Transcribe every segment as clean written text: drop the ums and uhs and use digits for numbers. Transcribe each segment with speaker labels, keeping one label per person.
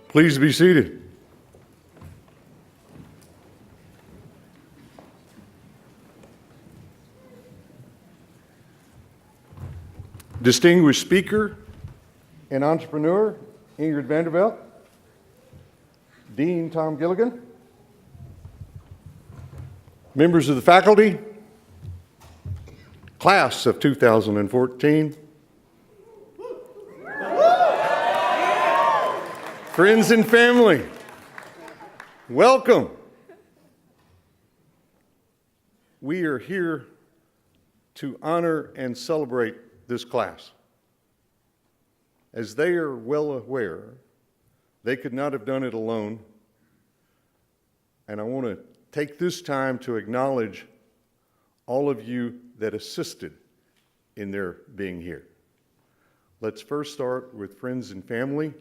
Speaker 1: Please be seated. Distinguished speaker and entrepreneur, Ingrid Vanderveld, Dean Tom Gilligan, members of the faculty, class of 2014, friends and family, welcome. We are here to honor and celebrate this class. As they are well aware, they could not have done it alone, and I want to take this time to acknowledge all of you that assisted in their being here. Let's first start with friends and family,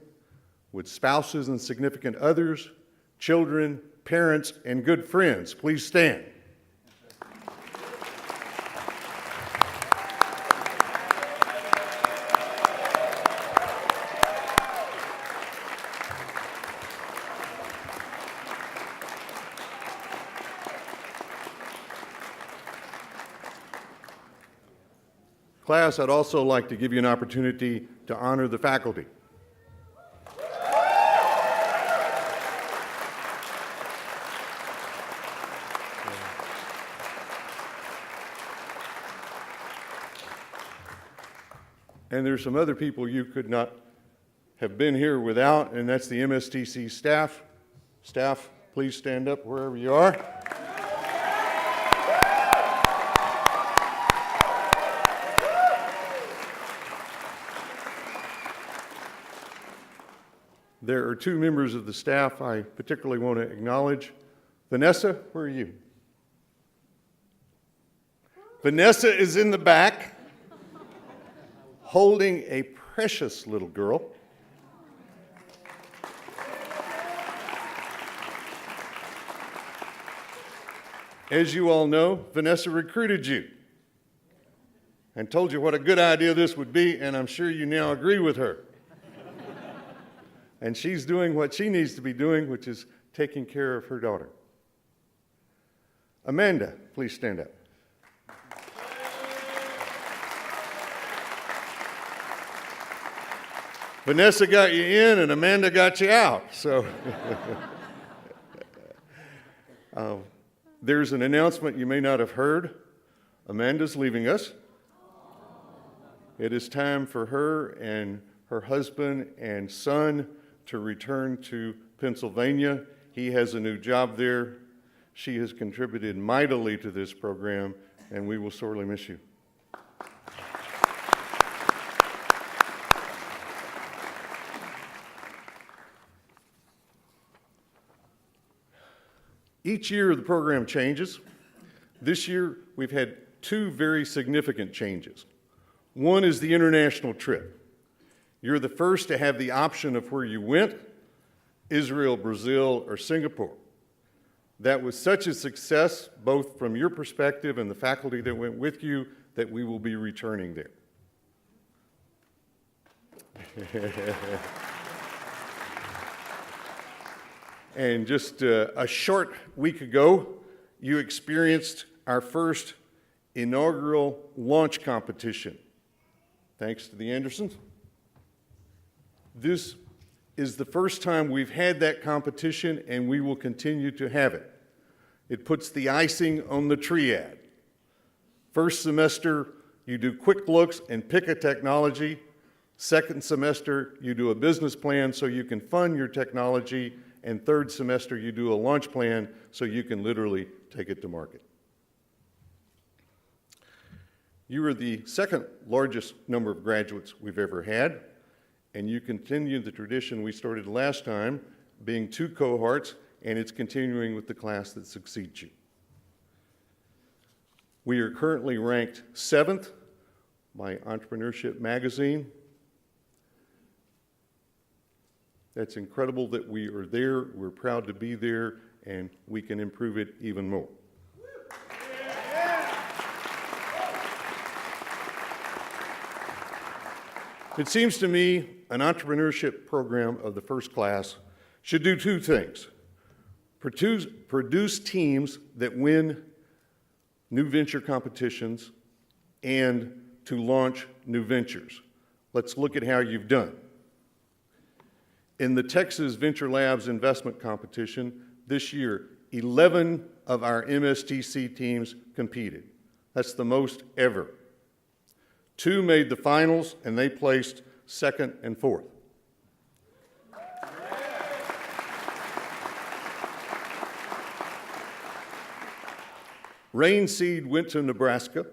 Speaker 1: with spouses and significant others, children, parents, and good friends. Please stand. Class, I'd also like to give you an opportunity to honor the faculty. And there's some other people you could not have been here without, and that's the MSTC staff. Staff, please stand up wherever you are. There are two members of the staff I particularly want to acknowledge. Vanessa, where are you? Vanessa is in the back, holding a precious little girl. As you all know, Vanessa recruited you and told you what a good idea this would be, and I'm sure you now agree with her. And she's doing what she needs to be doing, which is taking care of her daughter. Amanda, please stand up. Vanessa got you in and Amanda got you out. So there's an announcement you may not have heard. Amanda's leaving us. It is time for her and her husband and son to return to Pennsylvania. He has a new job there. She has contributed mightily to this program, and we will sorely miss you. Each year the program changes. This year we've had two very significant changes. One is the international trip. You're the first to have the option of where you went, Israel, Brazil, or Singapore. That was such a success, both from your perspective and the faculty that went with you, that we will be returning there. And just a short week ago, you experienced our first inaugural launch competition, thanks to the Andersons. This is the first time we've had that competition, and we will continue to have it. It puts the icing on the triad. First semester, you do quick looks and pick a technology. Second semester, you do a business plan so you can fund your technology. And third semester, you do a launch plan so you can literally take it to market. You are the second largest number of graduates we've ever had, and you continue the tradition we started last time, being 2 cohorts, and it's continuing with the class that succeeds you. We are currently ranked 7th by Entrepreneurship Magazine. That's incredible that we are there. We're proud to be there, and we can improve it even more. It seems to me an entrepreneurship program of the first class should do two things. Produce teams that win new venture competitions and to launch new ventures. Let's look at how you've done. In the Texas Venture Labs investment competition this year, 11 of our MSTC teams competed. That's the most ever. 2 made the finals, and they placed second and fourth. Rain Seed went to Nebraska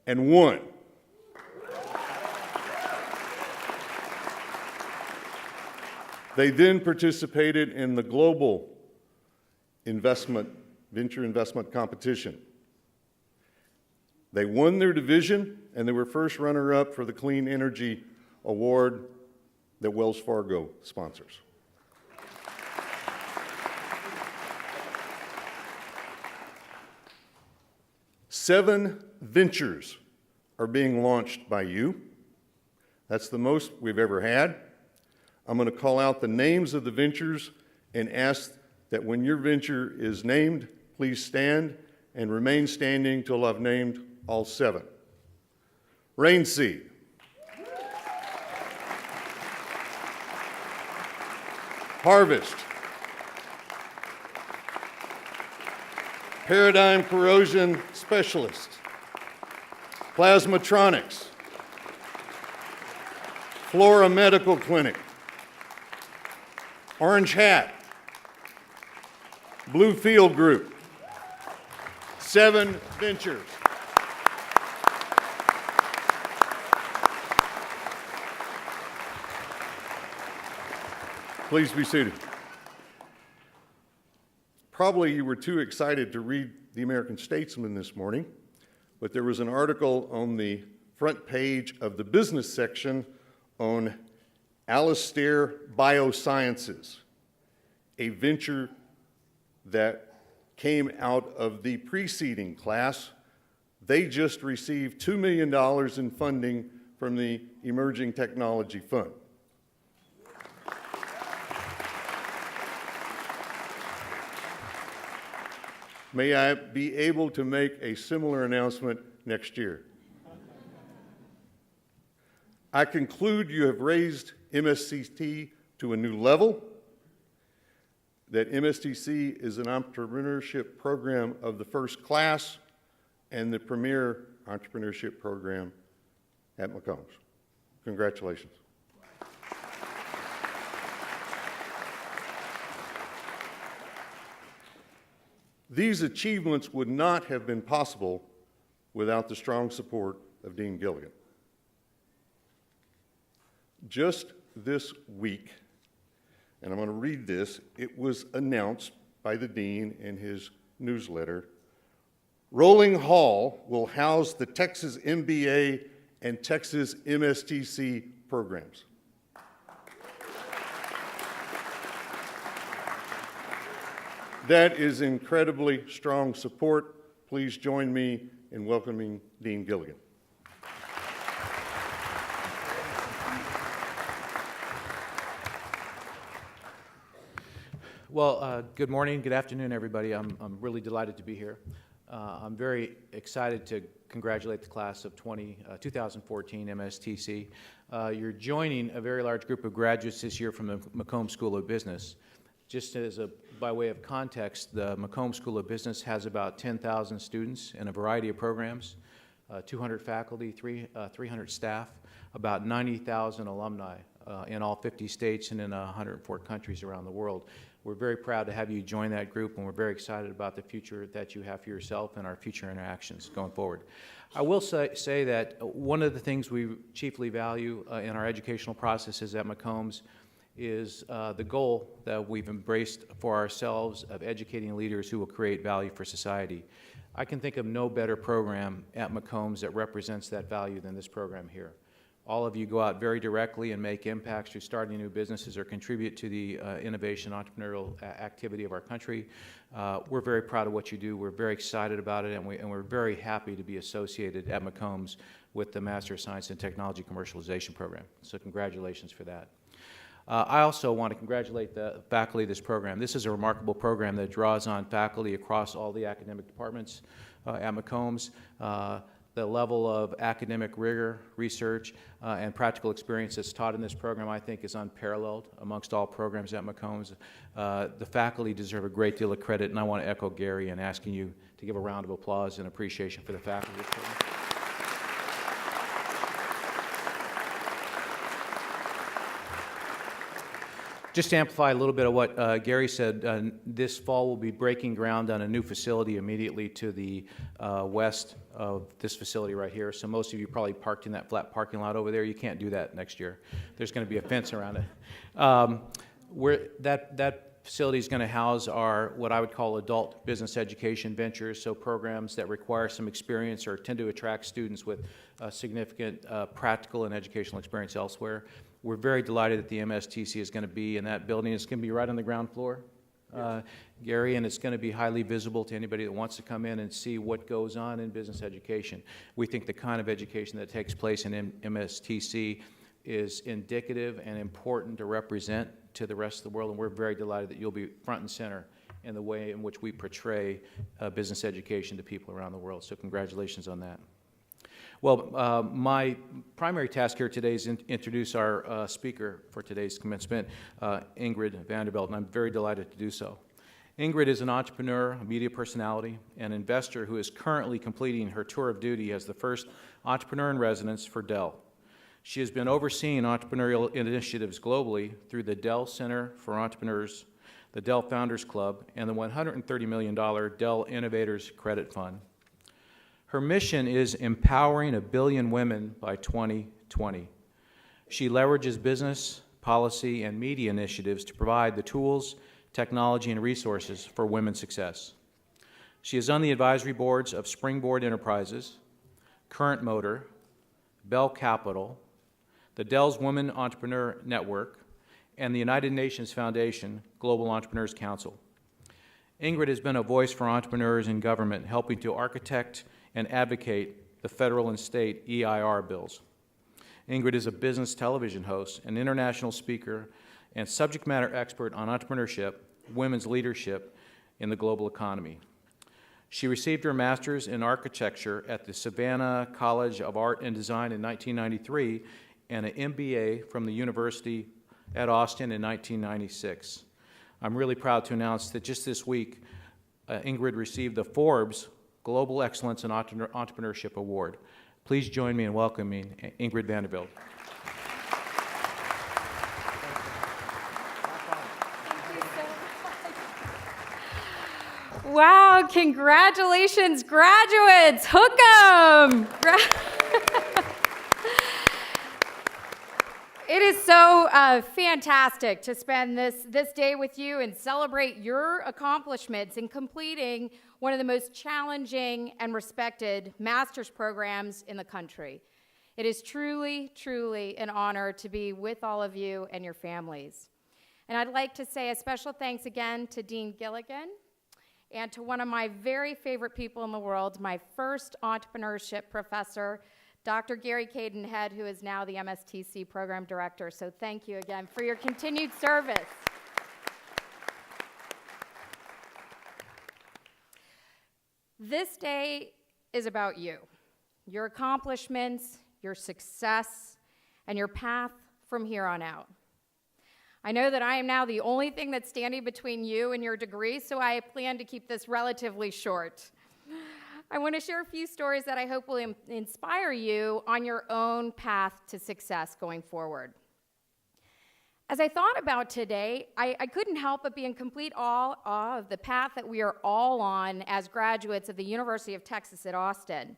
Speaker 1: and won. They then participated in the global venture investment competition. They won their division, and they were first runner-up for the Clean Energy Award that Wells Fargo sponsors. Seven ventures are being launched by you. That's the most we've ever had. I'm going to call out the names of the ventures and ask that when your venture is named, please stand and remain standing till I've named all 7. Rain Seed. Harvest. Paradigm Corrosion Specialist. Plasmatronics. Flora Medical Clinic. Orange Hat. Blue Field Group. 7 ventures. Please be seated. Probably you were too excited to read the American Statesman this morning, but there was an article on the front page of the business section on Alistair Biosciences, a venture that came out of the preceding class. They just received $2 million in funding from the Emerging Technology Fund. May I be able to make a similar announcement next year? I conclude you have raised MSTC to a new level, that MSTC is an entrepreneurship program of the first class and the premier entrepreneurship program at McCombs. Congratulations. These achievements would not have been possible without the strong support of Dean Gilligan. Just this week, and I'm going to read this, it was announced by the Dean in his newsletter, Rolling Hall will house the Texas MBA and Texas MSTC programs. That is incredibly strong support. Please join me in welcoming Dean Gilligan.
Speaker 2: Well, good morning, good afternoon, everybody. I'm really delighted to be here. I'm very excited to congratulate the class of 2014 MSTC. You're joining a very large group of graduates this year from the McCombs School of Business. Just by way of context, the McCombs School of Business has about 10,000 students in a variety of programs, 200 faculty, 300 staff, about 90,000 alumni in all 50 states and in 104 countries around the world. We're very proud to have you join that group, and we're very excited about the future that you have for yourself and our future interactions going forward. I will say that one of the things we chiefly value in our educational processes at McCombs is the goal that we've embraced for ourselves of educating leaders who will create value for society. I can think of no better program at McCombs that represents that value than this program here. All of you go out very directly and make impacts through starting new businesses or contribute to the innovation entrepreneurial activity of our country. We're very proud of what you do. We're very excited about it, and we're very happy to be associated at McCombs with the Master of Science and Technology Commercialization Program. So congratulations for that. I also want to congratulate the faculty of this program. This is a remarkable program that draws on faculty across all the academic departments at McCombs. The level of academic rigor, research, and practical experience that's taught in this program, I think, is unparalleled amongst all programs at McCombs. The faculty deserve a great deal of credit, and I want to echo Gary in asking you to give a round of applause and appreciation for the faculty of this program. Just to amplify a little bit of what Gary said, this fall we'll be breaking ground on a new facility immediately to the west of this facility right here. So most of you probably parked in that flat parking lot over there. You can't do that next year. There's going to be a fence around it. That facility is going to house our, what I would call, adult business education ventures, so programs that require some experience or tend to attract students with significant practical and educational experience elsewhere. We're very delighted that the MSTC is going to be in that building. It's going to be right on the ground floor, Gary, and it's going to be highly visible to anybody that wants to come in and see what goes on in business education. We think the kind of education that takes place in MSTC is indicative and important to represent to the rest of the world, and we're very delighted that you'll be front and center in the way in which we portray business education to people around the world. So congratulations on that. Well, my primary task here today is to introduce our speaker for today's commencement, Ingrid Vanderbilt, and I'm very delighted to do so. Ingrid is an entrepreneur, a media personality, and investor who is currently completing her tour of duty as the first entrepreneur in residence for Dell. She has been overseeing entrepreneurial initiatives globally through the Dell Center for Entrepreneurs, the Dell Founders Club, and the $130 million Dell Innovators Credit Fund. Her mission is empowering 1 billion women by 2020. She leverages business, policy, and media initiatives to provide the tools, technology, and resources for women's success. She is on the advisory boards of Springboard Enterprises, Current Motor, Bell Capital, the Dell's Women Entrepreneur Network, and the United Nations Foundation Global Entrepreneurs Council. Ingrid has been a voice for entrepreneurs in government, helping to architect and advocate the federal and state EIR bills. Ingrid is a business television host, an international speaker, and subject matter expert on entrepreneurship, women's leadership in the global economy. She received her master's in architecture at the Savannah College of Art and Design in 1993 and an MBA from the University at Austin in 1996. I'm really proud to announce that just this week, Ingrid received the Forbes Global Excellence in Entrepreneurship Award. Please join me in welcoming Ingrid Vanderbilt.
Speaker 3: Wow, congratulations, graduates. Hook 'em. It is so fantastic to spend this day with you and celebrate your accomplishments in completing one of the most challenging and respected master's programs in the country. It is truly, truly an honor to be with all of you and your families. And I'd like to say a special thanks again to Dean Gilligan and to one of my very favorite people in the world, my first entrepreneurship professor, Dr. Gary Cadenhead, who is now the MSTC program director. So thank you again for your continued service. This day is about you, your accomplishments, your success, and your path from here on out. I know that I am now the only thing that's standing between you and your degree, so I plan to keep this relatively short. I want to share a few stories that I hope will inspire you on your own path to success going forward. As I thought about today, I couldn't help but be in complete awe of the path that we are all on as graduates of the University of Texas at Austin.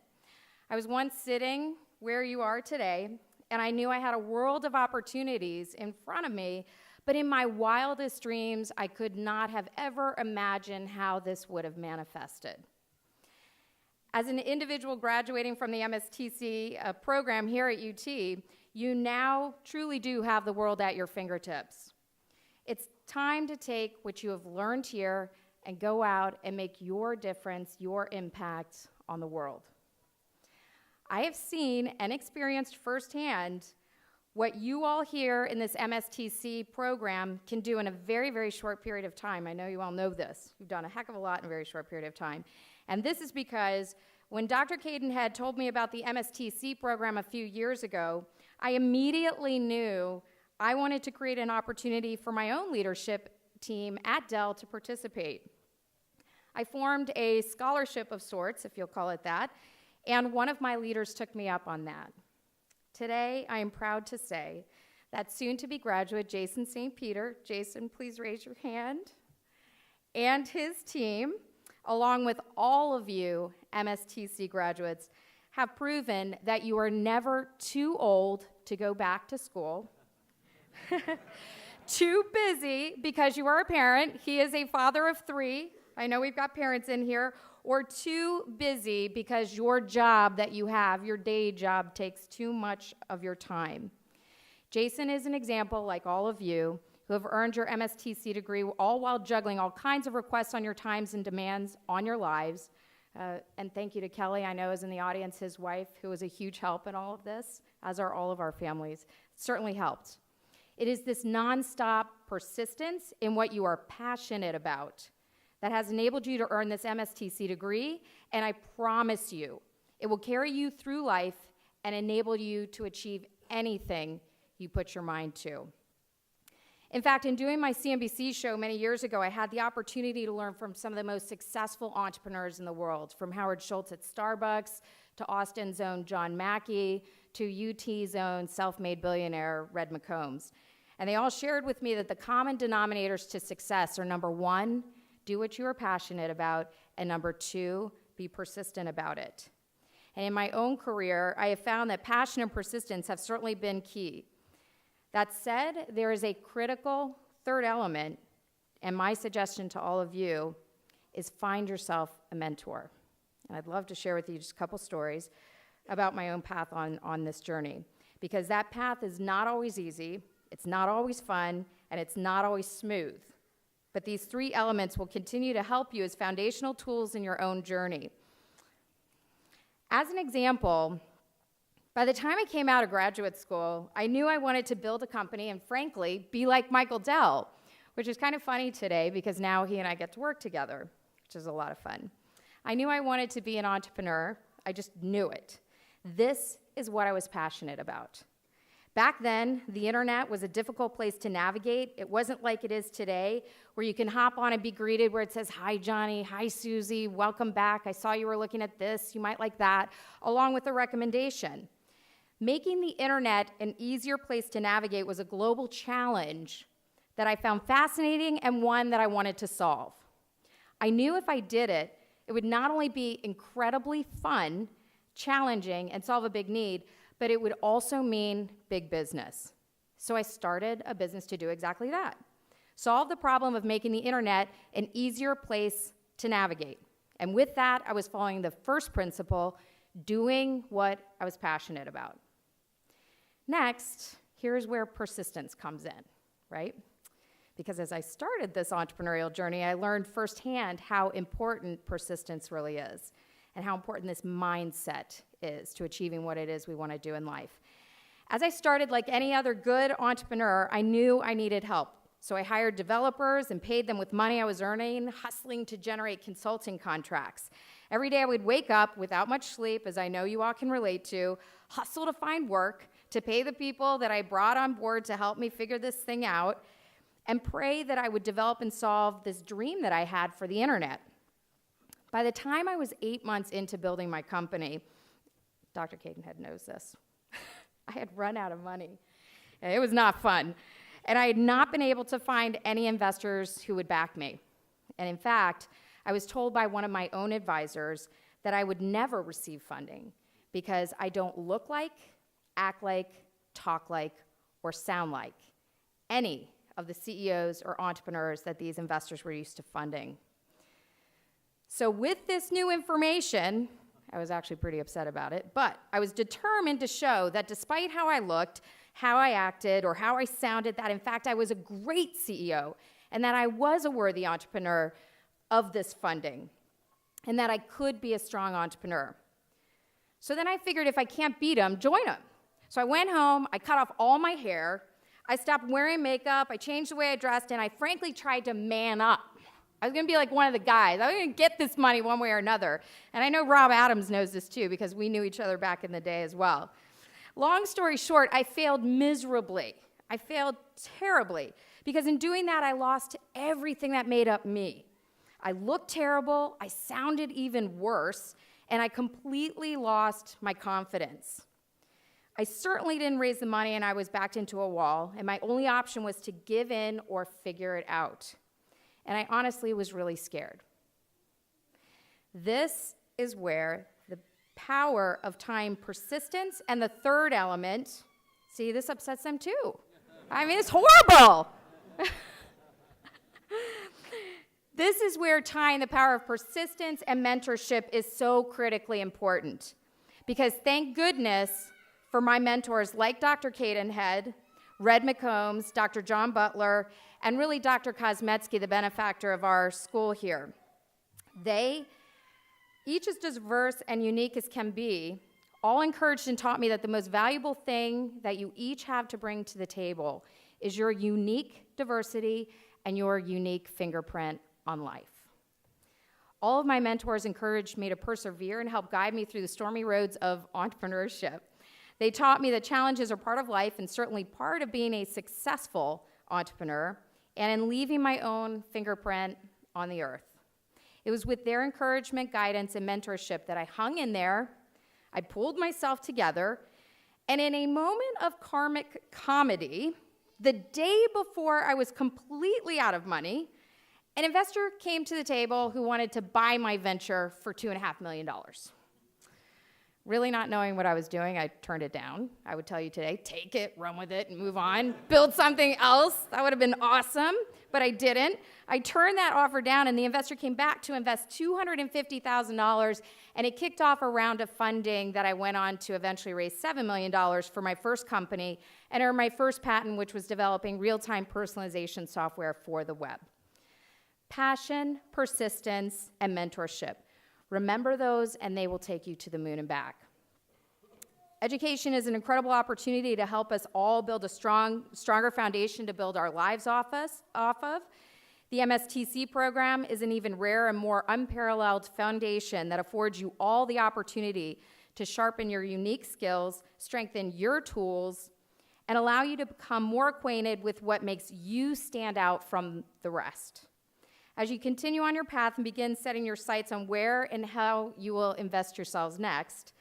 Speaker 3: I was once sitting where you are today, and I knew I had a world of opportunities in front of me, but in my wildest dreams, I could not have ever imagined how this would have manifested. As an individual graduating from the MSTC program here at UT, you now truly do have the world at your fingertips. It's time to take what you have learned here and go out and make your difference, your impact on the world. I have seen and experienced firsthand What you all here in this MSTC program can do in a very, very short period of time. I know you all know this. You've done a heck of a lot in a very short period of time. And this is because when Dr. Cadenhead told me about the MSTC program a few years ago, I immediately knew I wanted to create an opportunity for my own leadership team at Dell to participate. I formed a scholarship of sorts, if you'll call it that, and one of my leaders took me up on that. Today, I am proud to say that soon-to-be graduate Jason St. Peter, Jason, please raise your hand, and his team, along with all of you MSTC graduates, have proven that you are never too old to go back to school, too busy because you are a parent, he is a father of 3, I know we've got parents in here, or too busy because your job that you have, your day job, takes too much of your time. Jason is an example, like all of you, who have earned your MSTC degree, all while juggling all kinds of requests on your times and demands on your lives. And thank you to Kelly, I know is in the audience, his wife, who was a huge help in all of this, as are all of our families. It certainly helped. It is this nonstop persistence in what you are passionate about that has enabled you to earn this MSTC degree, and I promise you, it will carry you through life and enable you to achieve anything you put your mind to. In fact, in doing my CNBC show many years ago, I had the opportunity to learn from some of the most successful entrepreneurs in the world, from Howard Schultz at Starbucks, to Austin's own John Mackey, to UT's own self-made billionaire, Red McCombs. And they all shared with me that the common denominators to success are, number 1, do what you are passionate about, and number 2, be persistent about it. And in my own career, I have found that passion and persistence have certainly been key. That said, there is a critical third element, and my suggestion to all of you is find yourself a mentor. And I'd love to share with you just a couple stories about my own path on this journey, because that path is not always easy, it's not always fun, and it's not always smooth. But these 3 elements will continue to help you as foundational tools in your own journey. As an example, by the time I came out of graduate school, I knew I wanted to build a company and, frankly, be like Michael Dell, which is kind of funny today because now he and I get to work together, which is a lot of fun. I knew I wanted to be an entrepreneur. I just knew it. This is what I was passionate about. Back then, the internet was a difficult place to navigate. It wasn't like it is today, where you can hop on and be greeted where it says, "Hi, Johnny. Hi, Susie. Welcome back. I saw you were looking at this. You might like that," along with a recommendation. Making the internet an easier place to navigate was a global challenge that I found fascinating and one that I wanted to solve. I knew if I did it, it would not only be incredibly fun, challenging, and solve a big need, but it would also mean big business. So I started a business to do exactly that. Solve the problem of making the internet an easier place to navigate. And with that, I was following the first principle, doing what I was passionate about. Next, here's where persistence comes in, right? Because as I started this entrepreneurial journey, I learned firsthand how important persistence really is and how important this mindset is to achieving what it is we want to do in life. As I started, like any other good entrepreneur, I knew I needed help. So I hired developers and paid them with money I was earning, hustling to generate consulting contracts. Every day I would wake up without much sleep, as I know you all can relate to, hustle to find work, to pay the people that I brought on board to help me figure this thing out, and pray that I would develop and solve this dream that I had for the internet. By the time I was 8 months into building my company, Dr. Cadenhead knows this, I had run out of money. It was not fun. And I had not been able to find any investors who would back me. And in fact, I was told by one of my own advisors that I would never receive funding because I don't look like, act like, talk like, or sound like any of the CEOs or entrepreneurs that these investors were used to funding. So with this new information, I was actually pretty upset about it, but I was determined to show that despite how I looked, how I acted, or how I sounded, that in fact I was a great CEO, and that I was a worthy entrepreneur of this funding, and that I could be a strong entrepreneur. So then I figured if I can't beat them, join them. So I went home, I cut off all my hair, I stopped wearing makeup, I changed the way I dressed, and I frankly tried to man up. I was gonna be like one of the guys. I was gonna get this money one way or another. And I know Rob Adams knows this too, because we knew each other back in the day as well. Long story short, I failed miserably. I failed terribly, because in doing that, I lost everything that made up me. I looked terrible, I sounded even worse, and I completely lost my confidence. I certainly didn't raise the money, and I was backed into a wall, and my only option was to give in or figure it out. And I honestly was really scared. This is where the power of time persistence and the third element, see, this upsets them too. I mean, it's horrible. This is where time, the power of persistence and mentorship is so critically important. Because thank goodness for my mentors like Dr. Cadenhead, Red McCombs, Dr. John Butler, and really Dr. Kosmetsky, the benefactor of our school here. They, each as diverse and unique as can be, all encouraged and taught me that the most valuable thing that you each have to bring to the table is your unique diversity and your unique fingerprint on life. All of my mentors encouraged me to persevere and helped guide me through the stormy roads of entrepreneurship. They taught me that challenges are part of life and certainly part of being a successful entrepreneur and in leaving my own fingerprint on the earth. It was with their encouragement, guidance, and mentorship that I hung in there, I pulled myself together, and in a moment of karmic comedy, the day before I was completely out of money, an investor came to the table who wanted to buy my venture for $2.5 million. Really not knowing what I was doing, I turned it down. I would tell you today, take it, run with it, and move on. Build something else. That would have been awesome, but I didn't. I turned that offer down, and the investor came back to invest $250,000, and it kicked off a round of funding that I went on to eventually raise $7 million for my first company and earn my first patent, which was developing real-time personalization software for the web. Passion, persistence, and mentorship. Remember those, and they will take you to the moon and back. Education is an incredible opportunity to help us all build a stronger foundation to build our lives off of. The MSTC program is an even rarer and more unparalleled foundation that affords you all the opportunity to sharpen your unique skills, strengthen your tools, and allow you to become more acquainted with what makes you stand out from the rest. As you continue on your path and begin setting your sights on where and how you will invest yourselves next,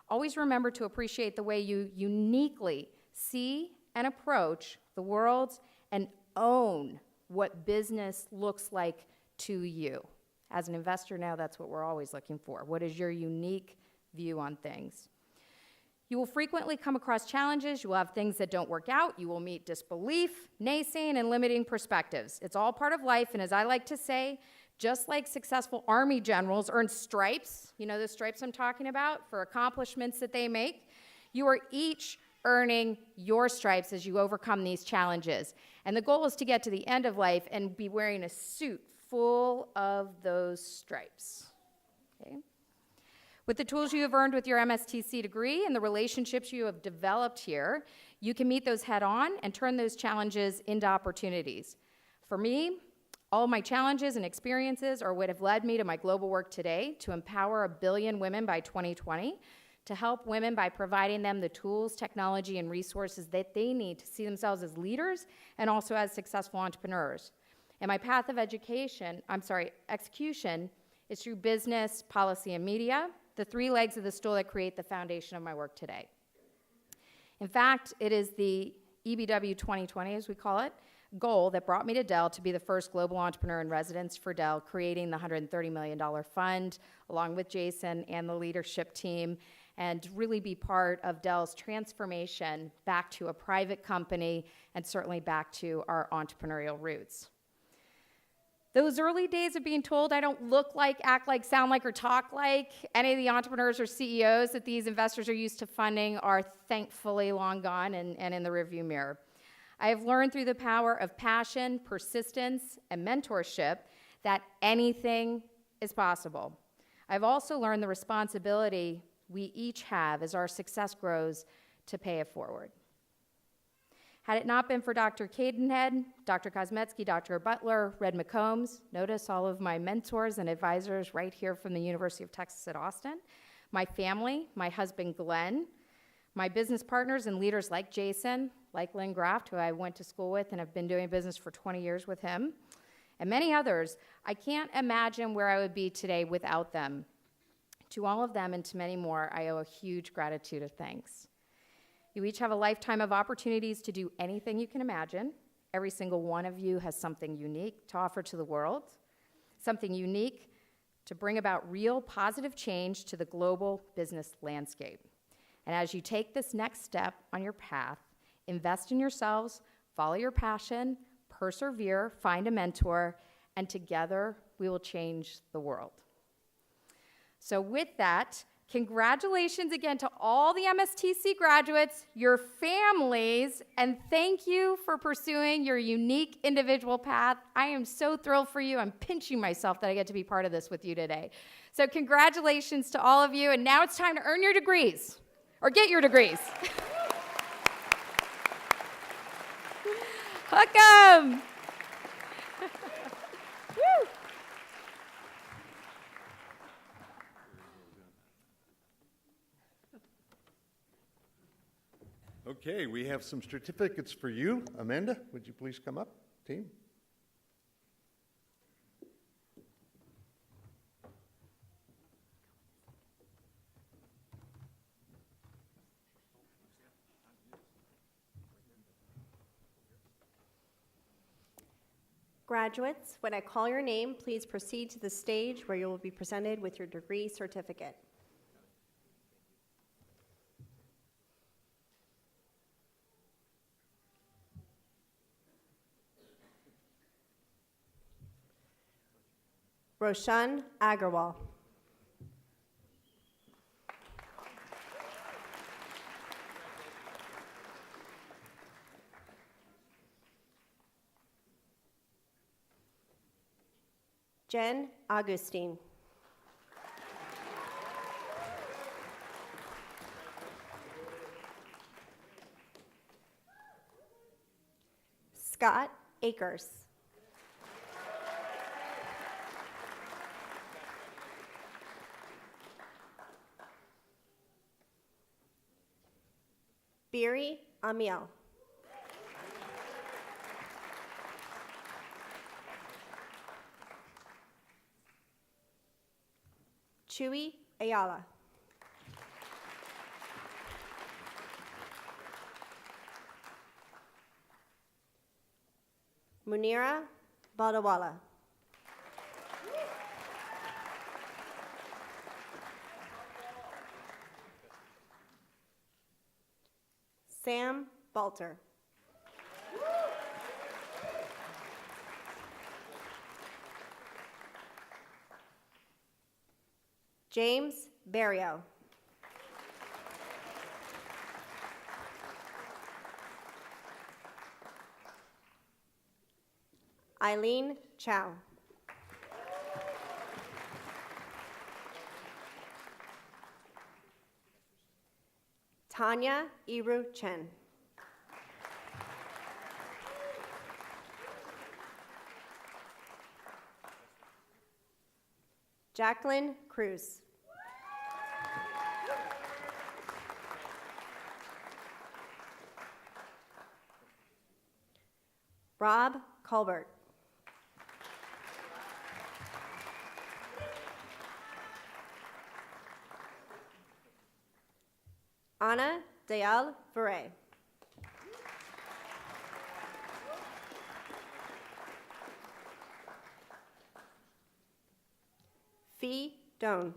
Speaker 3: always remember to appreciate the way you uniquely see and approach the world and own what business looks like to you. As an investor now, that's what we're always looking for. What is your unique view on things? You will frequently come across challenges. You will have things that don't work out. You will meet disbelief, naysaying, and limiting perspectives. It's all part of life, and as I like to say, just like successful Army generals earn stripes, you know the stripes I'm talking about, for accomplishments that they make, you are each earning your stripes as you overcome these challenges. And the goal is to get to the end of life and be wearing a suit full of those stripes. Okay? With the tools you have earned with your MSTC degree and the relationships you have developed here, you can meet those head on and turn those challenges into opportunities. For me, all of my challenges and experiences are what have led me to my global work today to empower 1 billion women by 2020, to help women by providing them the tools, technology, and resources that they need to see themselves as leaders and also as successful entrepreneurs. And my path of execution is through business, policy, and media, the 3 legs of the stool that create the foundation of my work today. In fact, it is the EBW 2020, as we call it, goal that brought me to Dell to be the first global entrepreneur in residence for Dell, creating the $130 million fund, along with Jason and the leadership team, and really be part of Dell's transformation back to a private company and certainly back to our entrepreneurial roots. Those early days of being told I don't look like, act like, sound like, or talk like any of the entrepreneurs or CEOs that these investors are used to funding are thankfully long gone and in the rearview mirror. I have learned through the power of passion, persistence, and mentorship that anything is possible. I've also learned the responsibility we each have as our success grows to pay it forward. Had it not been for Dr. Cadenhead, Dr. Kosmetsky, Dr. Butler, Red McCombs, notice all of my mentors and advisors right here from the University of Texas at Austin, my family, my husband Glenn, my business partners and leaders like Jason, like Lynn Graft, who I went to school with and have been doing business for 20 years with him, and many others, I can't imagine where I would be today without them. To all of them and to many more, I owe a huge gratitude of thanks. You each have a lifetime of opportunities to do anything you can imagine. Every single one of you has something unique to offer to the world, something unique to bring about real positive change to the global business landscape. And as you take this next step on your path, invest in yourselves, follow your passion, persevere, find a mentor, and together we will change the world. So with that, congratulations again to all the MSTC graduates, your families, and thank you for pursuing your unique individual path. I am so thrilled for you. I'm pinching myself that I get to be part of this with you today. So congratulations to all of you, and now it's time to earn your degrees, or get your degrees. Hook 'em! Woo!
Speaker 1: Okay, we have some certificates for you. Amanda, would you please come up, team?
Speaker 4: Graduates, when I call your name, please proceed to the stage where you will be presented with your degree certificate. Roshan Agarwal. Jen Augustine. Scott Akers. Biri Amiel. Chewy Ayala. Munira Baldawala. Sam Balter. James Barrio. Eileen Chow. Tanya Iru Chen. Jacqueline Cruz. Rob Colbert. Anna Dayal Vare. Fee Doan.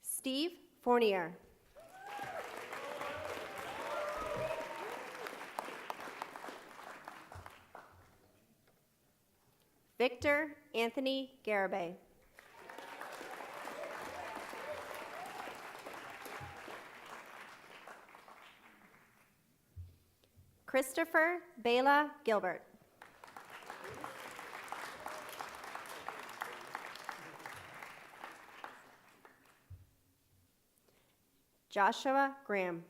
Speaker 4: Steve Fournier. Victor Anthony Garibay. Christopher Bela Gilbert. Joshua Graham.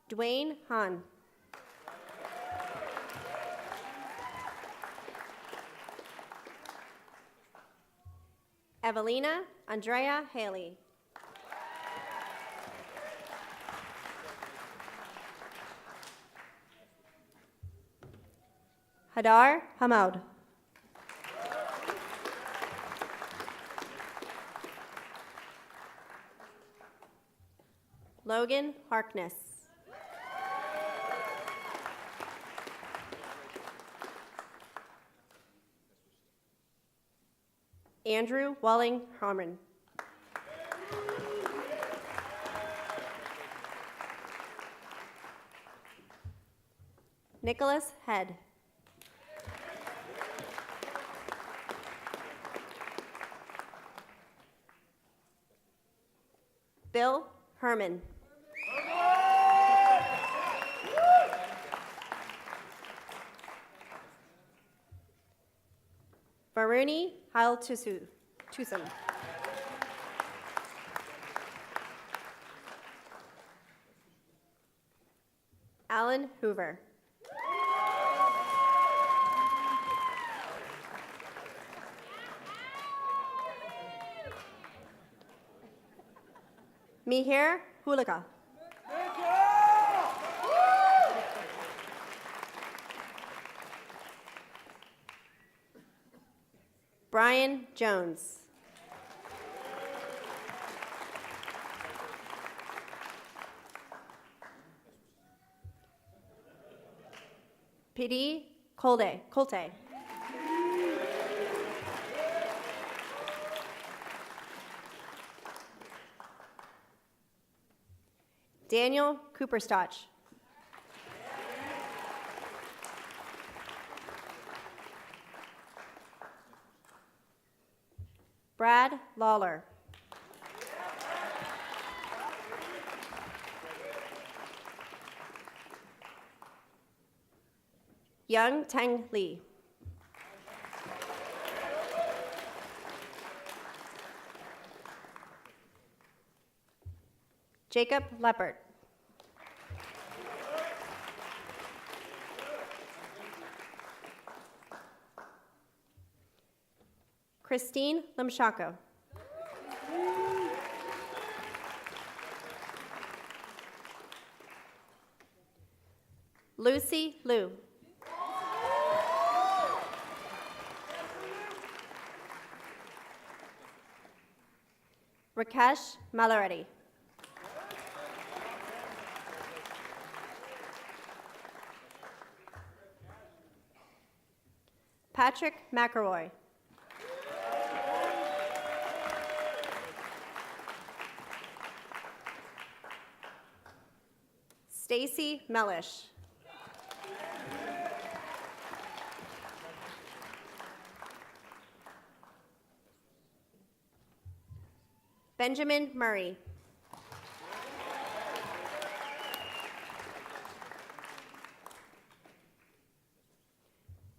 Speaker 4: Dwayne Hahn. Evelina Andrea Haley. Hadar Hamad. Logan Harkness. Andrew Walling Harmon. Nicholas Head. Bill Herman. Varuni Hail Tusum. Alan Hoover. Mihir Hulika. Brian Jones. Pidi Colte. Daniel Cooperstotch. Brad Lawler. Young Teng Lee. Jacob Leppert. Christine Limshako. Lucy Liu. Rakesh Malareddy. Patrick McElroy. Stacy Mellish. Benjamin Murray.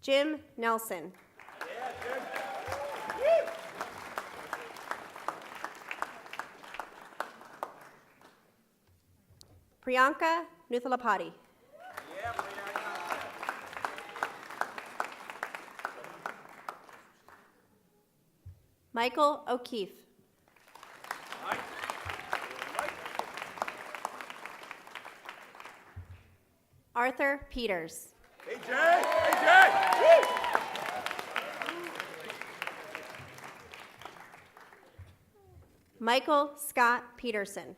Speaker 4: Jim Nelson. Priyanka Nuthalapati. Michael O'Keefe. Arthur Peters.
Speaker 5: Hey, Jay! Hey, Jay! Woo!
Speaker 4: Michael Scott Peterson.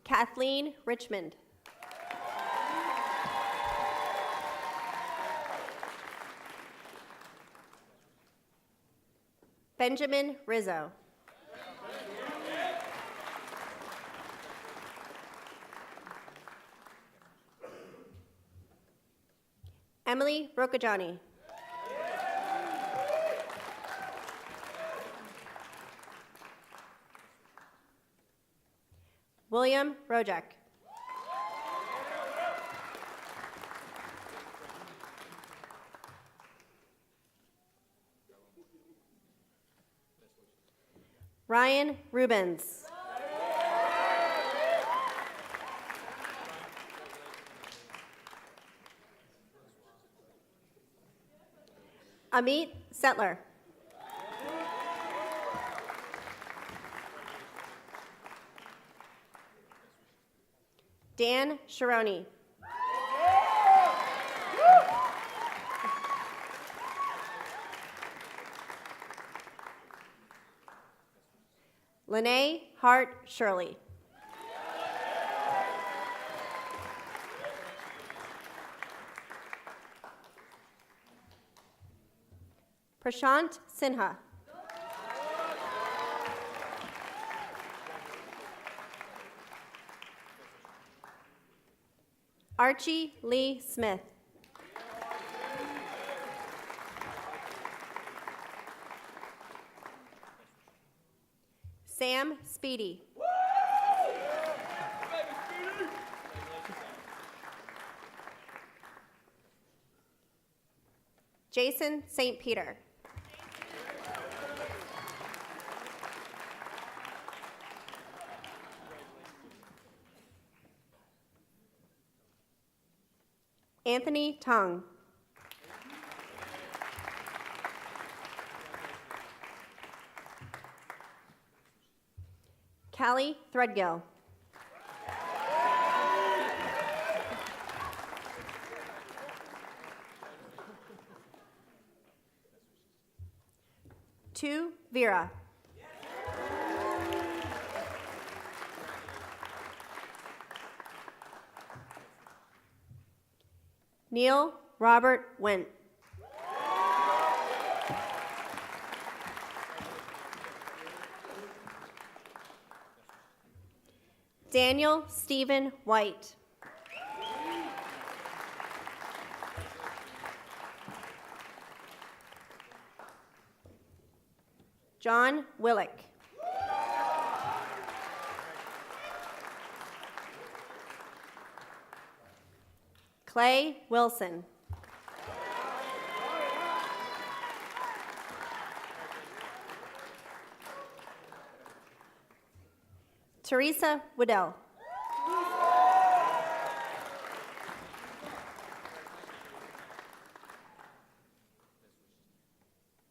Speaker 4: Kathleen Richmond. Benjamin Rizzo. Emily Rokajani. William Rojek. Ryan Rubens. Amit Settler. Dan Sharoni. Lene Hart Shirley. Prashant Sinha. Archie Lee Smith. Sam Speedy. Jason St. Peter. Anthony Tong. Callie Threadgill. Tu Vera. Neil Robert Went. Daniel Stephen White. John Willick. Clay Wilson. Teresa Waddell.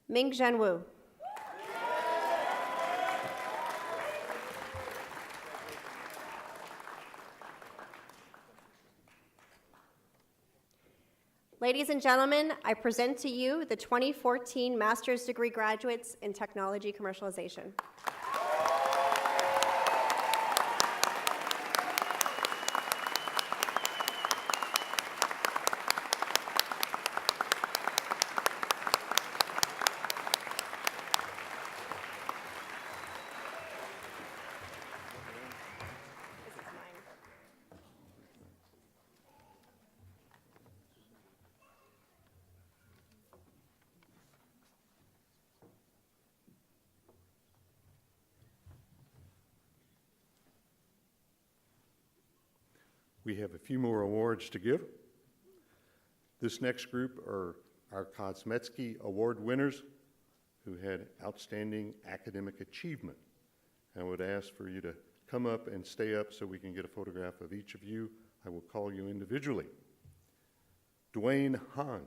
Speaker 4: Ming Zhenwu. Ladies and gentlemen, I present to you the 2014 Master's Degree graduates in Technology Commercialization.
Speaker 1: We have a few more awards to give. This next group are our Commencement Award winners who had outstanding academic achievement. I would ask for you to come up and stay up so we can get a photograph of each of you. I will call you individually. Dwayne Hahn.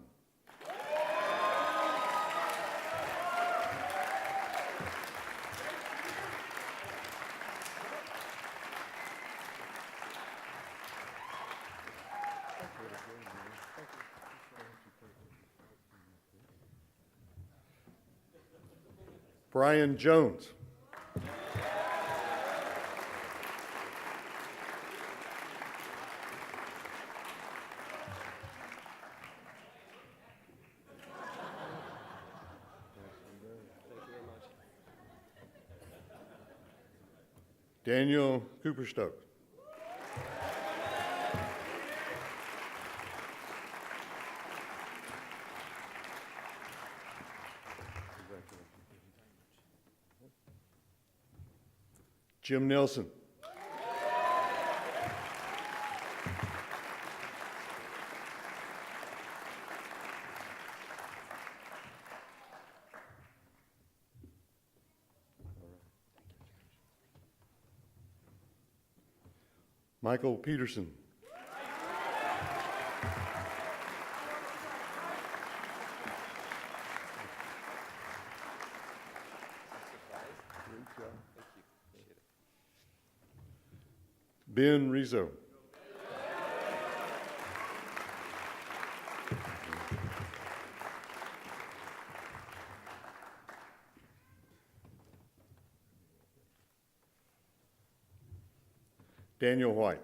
Speaker 1: Brian Jones. Daniel Cooperstoke. Jim Nelson. Michael Peterson. Ben Rizzo. Daniel White.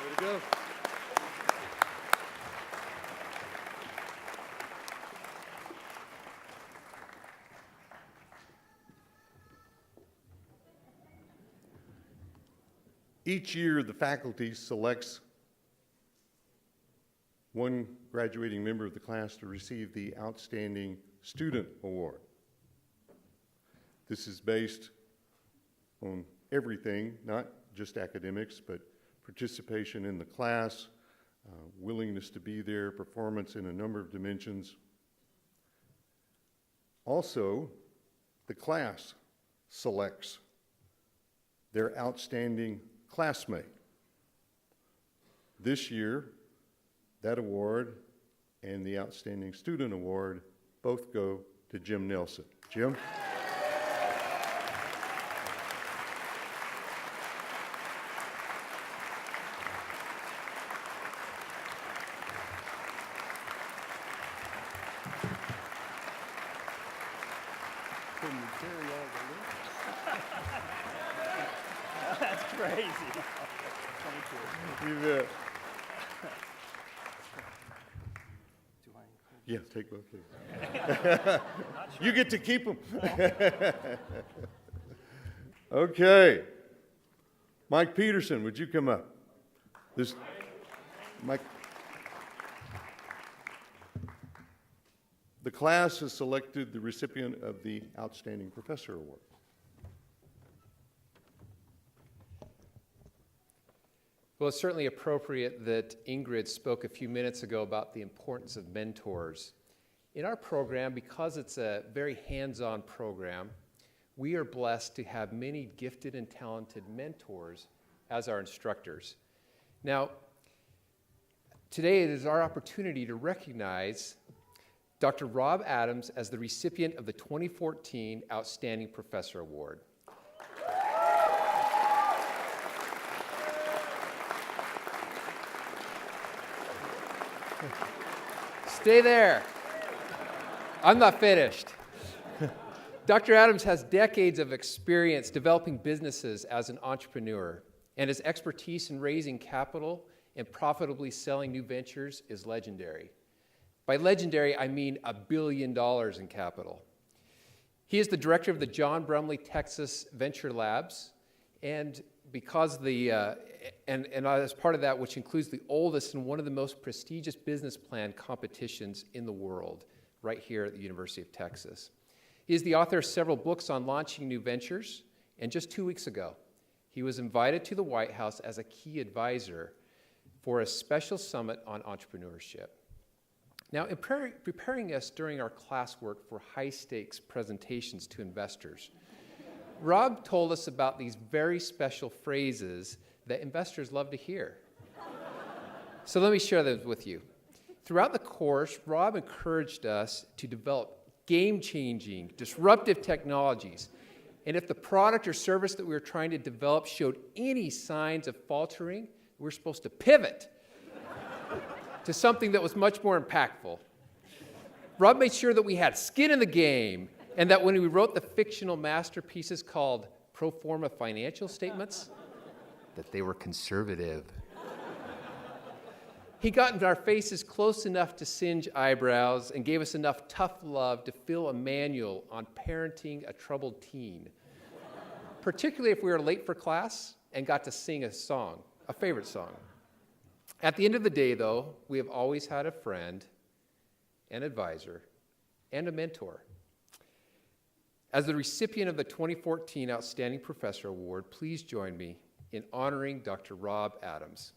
Speaker 1: Way to go. Each year, the faculty selects one graduating member of the class to receive the Outstanding Student Award. This is based on everything, not just academics, but participation in the class, willingness to be there, performance in a number of dimensions. Also, the class selects their outstanding classmate. This year, that award and the Outstanding Student Award both go to Jim Nelson. Jim? Can you carry all the
Speaker 5: That's crazy.
Speaker 1: You bet. Yeah, take both, please. You get to keep them. Okay. Mike Peterson, would you come up? This, Mike. The class has selected the recipient of the Outstanding Professor Award.
Speaker 6: Well, it's certainly appropriate that Ingrid spoke a few minutes ago about the importance of mentors. In our program, because it's a very hands-on program, we are blessed to have many gifted and talented mentors as our instructors. Now, today it is our opportunity to recognize Dr. Rob Adams as the recipient of the 2014 Outstanding Professor Award. Stay there. I'm not finished. Dr. Adams has decades of experience developing businesses as an entrepreneur, and his expertise in raising capital and profitably selling new ventures is legendary. By legendary, I mean $1 billion in capital. He is the director of the John Brumley Texas Venture Labs, and because as part of that, which includes the oldest and one of the most prestigious business plan competitions in the world, right here at the University of Texas. He is the author of several books on launching new ventures, and just 2 weeks ago, he was invited to the White House as a key advisor for a special summit on entrepreneurship. Now, in preparing us during our classwork for high-stakes presentations to investors, Rob told us about these very special phrases that investors love to hear. So let me share those with you. Throughout the course, Rob encouraged us to develop game-changing, disruptive technologies. And if the product or service that we were trying to develop showed any signs of faltering, we were supposed to pivot to something that was much more impactful. Rob made sure that we had skin in the game, and that when we wrote the fictional masterpieces called pro forma financial statements, that they were conservative. He got into our faces close enough to singe eyebrows and gave us enough tough love to fill a manual on parenting a troubled teen, particularly if we were late for class and got to sing a song, a favorite song. At the end of the day, though, we have always had a friend, an advisor, and a mentor. As the recipient of the 2014 Outstanding Professor Award, please join me in honoring Dr. Rob Adams.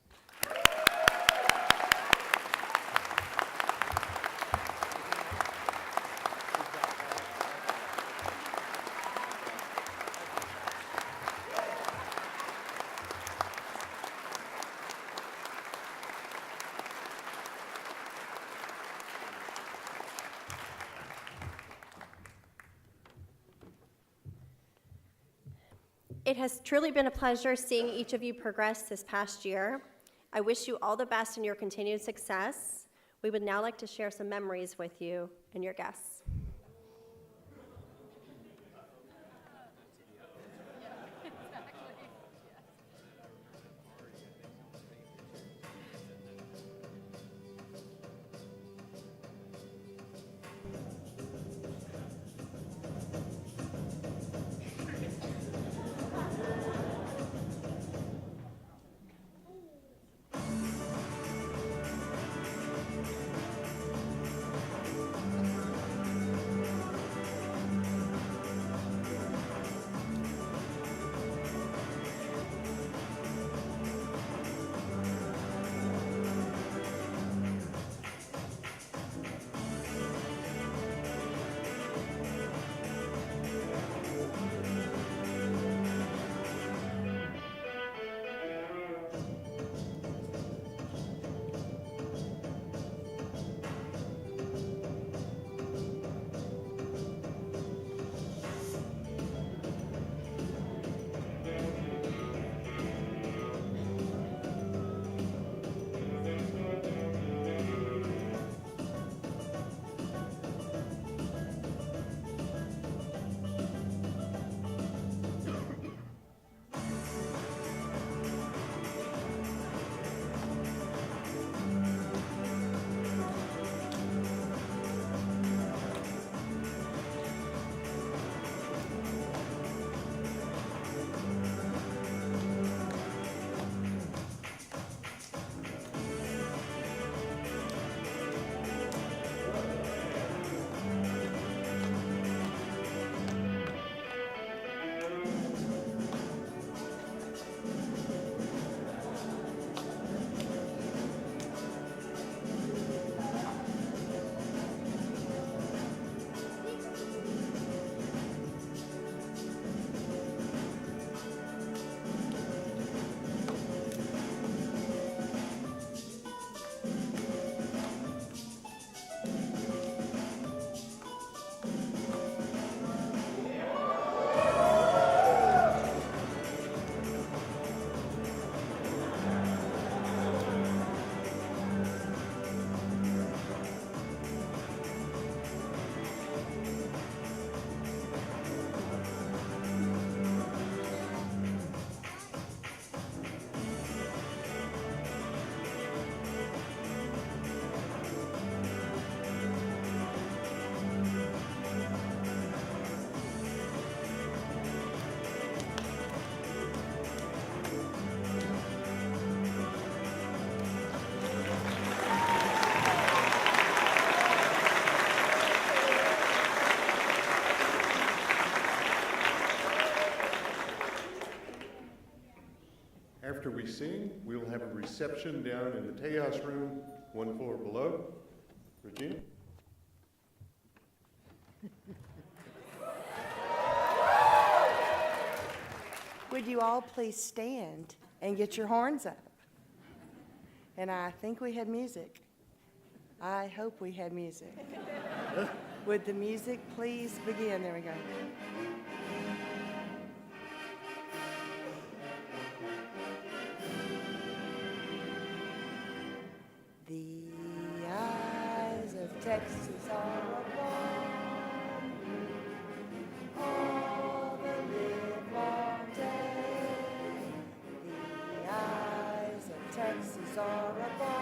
Speaker 4: It has truly been a pleasure seeing each of you progress this past year. I wish you all the best in your continued success. We would now like to share some memories with you and your guests.
Speaker 1: After we sing, we will have a reception down in the Tejas room, one floor below. Regina?
Speaker 7: Would you all please stand and get your horns up? And I think we had music. I hope we had music. Would the music please begin? There we go. The eyes of Texas are upon you all the livelong day. The eyes of Texas are upon